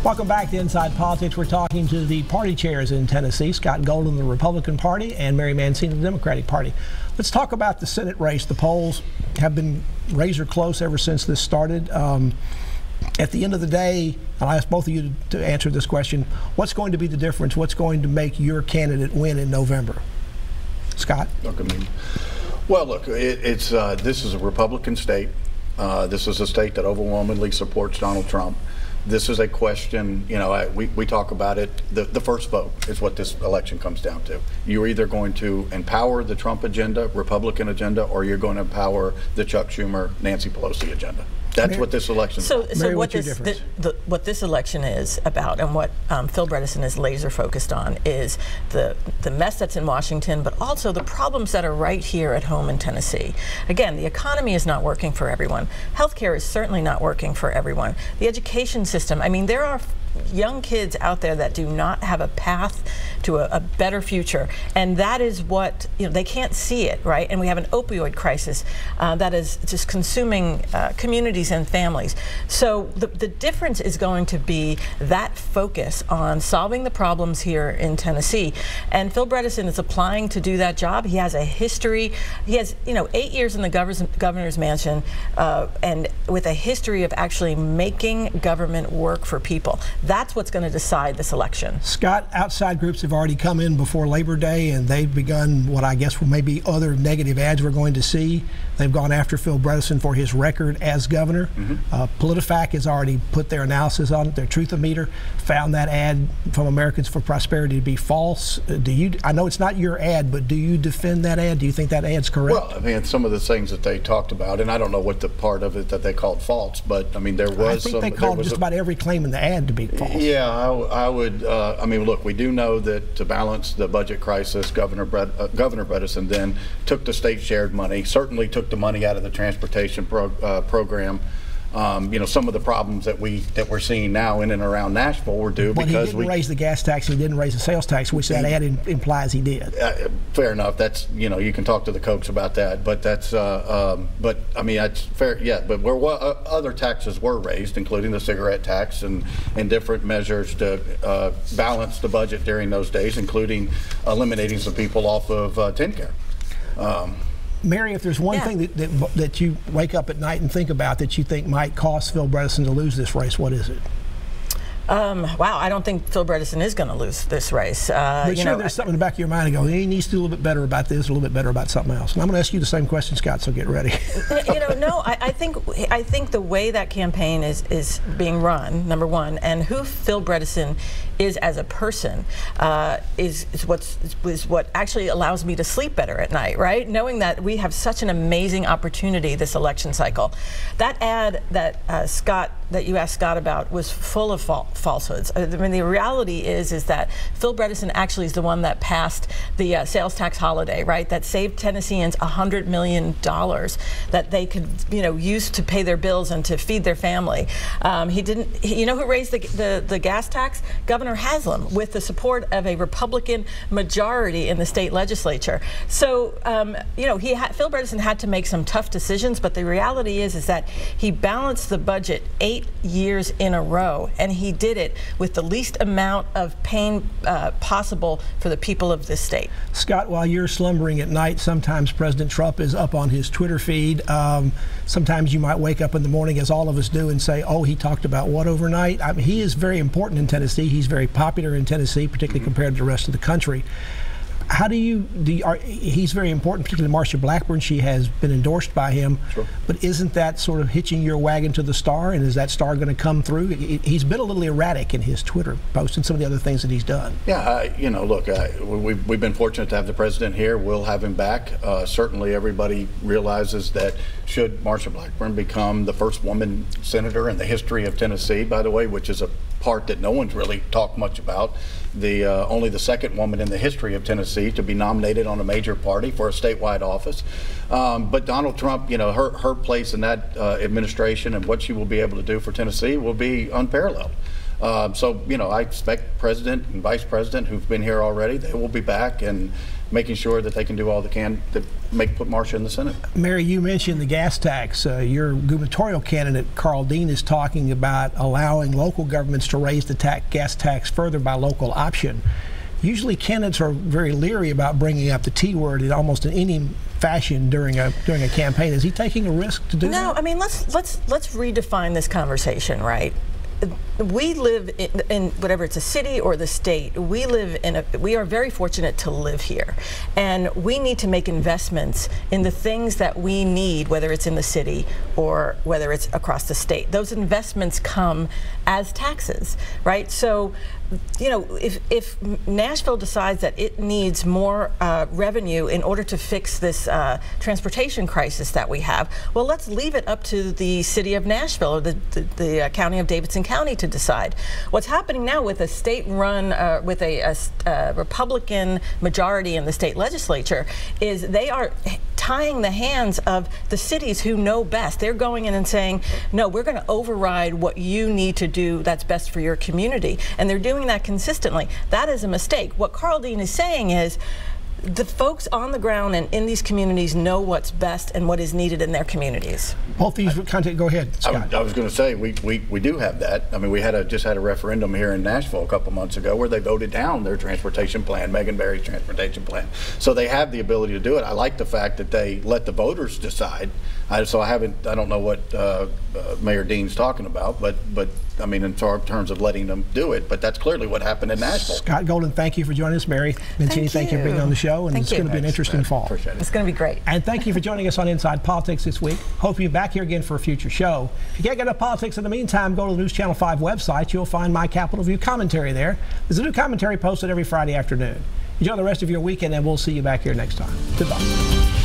Welcome back to Inside Politics. We're talking to the party chairs in Tennessee, Scott Golden, the Republican Party, and Mary Mancini, the Democratic Party. Let's talk about the Senate race. The polls have been razor close ever since this started. At the end of the day, I'll ask both of you to answer this question. What's going to be the difference? What's going to make your candidate win in November? Scott? Look, I mean, well, look, this is a Republican state. This is a state that overwhelmingly supports Donald Trump. This is a question, you know, we talk about it, the first vote is what this election comes down to. You're either going to empower the Trump agenda, Republican agenda, or you're going to empower the Chuck Schumer, Nancy Pelosi agenda. That's what this election is about. Mary, what this election is about, and what Phil Bredesen is laser focused on, is the mess that's in Washington, but also the problems that are right here at home in Tennessee. Again, the economy is not working for everyone. Healthcare is certainly not working for everyone. The education system, I mean, there are young kids out there that do not have a path to a better future, and that is what, you know, they can't see it, right? And we have an opioid crisis that is just consuming communities and families. So the difference is going to be that focus on solving the problems here in Tennessee, and Phil Bredesen is applying to do that job. He has a history. He has, you know, 8 years in the governor's mansion, and with a history of actually making government work for people. That's what's going to decide this election. Scott, outside groups have already come in before Labor Day, and they've begun what I guess will maybe other negative ads we're going to see. They've gone after Phil Bredesen for his record as governor. PolitiFact has already put their analysis on it. Their Truth-O-Meter found that ad from Americans for Prosperity to be false. I know it's not your ad, but do you defend that ad? Do you think that ad's correct? Well, I mean, some of the things that they talked about, and I don't know what the part of it that they called false, but I mean, there was I think they called just about every claim in the ad to be false. Yeah, I would. I mean, look, we do know that to balance the budget crisis, Governor Bredesen then took the state shared money, certainly took the money out of the transportation program. You know, some of the problems that we're seeing now in and around Nashville were due because he didn't raise the gas tax, he didn't raise the sales tax, which that ad implies he did. Fair enough. That's, you know, you can talk to the Kochs about that, but that's but I mean, that's fair. Yeah, but where other taxes were raised, including the cigarette tax and different measures to balance the budget during those days, including eliminating some people off of TennCare. Mary, if there's one thing that you wake up at night and think about that you think might cost Phil Bredesen to lose this race, what is it? Wow, I don't think Phil Bredesen is going to lose this race. But sure, there's something in the back of your mind to go, he needs to do a little bit better about this, a little bit better about something else. And I'm going to ask you the same question, Scott, so get ready. You know, no, I think the way that campaign is being run, number one, and who Phil Bredesen is as a person is what actually allows me to sleep better at night, right? Knowing that we have such an amazing opportunity this election cycle. That ad that Scott, that you asked Scott about, was full of falsehoods. I mean, the reality is that Phil Bredesen actually is the one that passed the sales tax holiday, right? That saved Tennesseans $100 million that they could, you know, use to pay their bills and to feed their family. He didn't. You know who raised the gas tax? Governor Haslam, with the support of a Republican majority in the state legislature. So, you know, Phil Bredesen had to make some tough decisions, but the reality is that he balanced the budget 8 years in a row, and he did it with the least amount of pain possible for the people of this state. Scott, while you're slumbering at night, sometimes President Trump is up on his Twitter feed. Sometimes you might wake up in the morning, as all of us do, and say, oh, he talked about what overnight? I mean, he is very important in Tennessee. He's very popular in Tennessee, particularly compared to the rest of the country. How he's very important, particularly Marsha Blackburn. She has been endorsed by him. Sure. But isn't that sort of hitching your wagon to the star? And is that star going to come through? He's been a little erratic in his Twitter posts and some of the other things that he's done. Yeah, you know, look, we've been fortunate to have the president here. We'll have him back. Certainly everybody realizes that should Marsha Blackburn become the first woman senator in the history of Tennessee, by the way, which is a part that no one's really talked much about, only the second woman in the history of Tennessee to be nominated on a major party for a statewide office. But Donald Trump, you know, her place in that administration and what she will be able to do for Tennessee will be unparalleled. So, you know, I expect President and Vice President who've been here already, they will be back, and making sure that they can do all they can to put Marcia in the Senate. Mary, you mentioned the gas tax. Your gubernatorial candidate, Carl Dean, is talking about allowing local governments to raise the gas tax further by local option. Usually candidates are very leery about bringing up the T word in almost in any fashion during a campaign. Is he taking a risk to do that? No, I mean, let's redefine this conversation, right? We live in whatever it's a city or the state. We are very fortunate to live here, and we need to make investments in the things that we need, whether it's in the city or whether it's across the state. Those investments come as taxes, right? So, you know, if Nashville decides that it needs more revenue in order to fix this transportation crisis that we have, well, let's leave it up to the city of Nashville or the county of Davidson County to decide. What's happening now with a state-run, with a Republican majority in the state legislature, is they are tying the hands of the cities who know best. They're going in and saying, no, we're going to override what you need to do that's best for your community. And they're doing that consistently. That is a mistake. What Carl Dean is saying is, the folks on the ground and in these communities know what's best and what is needed in their communities. Both these content. Go ahead, Scott. I was going to say we do have that. I mean, we just had a referendum here in Nashville a couple months ago where they voted down their transportation plan, Megan Barry's transportation plan. So they have the ability to do it. I like the fact that they let the voters decide. I don't know what Mayor Dean's talking about, but I mean, in terms of letting them do it, but that's clearly what happened in Nashville. Scott Golden, thank you for joining us. Mary Mancini, thank you for being on the show, and it's going to be an interesting fall. Appreciate it. It's going to be great. And thank you for joining us on Inside Politics this week. Hope you're back here again for a future show. If you can't get enough politics in the meantime, go to the News Channel 5 website. You'll find my Capitol View commentary there. There's a new commentary posted every Friday afternoon. Enjoy the rest of your weekend, and we'll see you back here next time. Goodbye.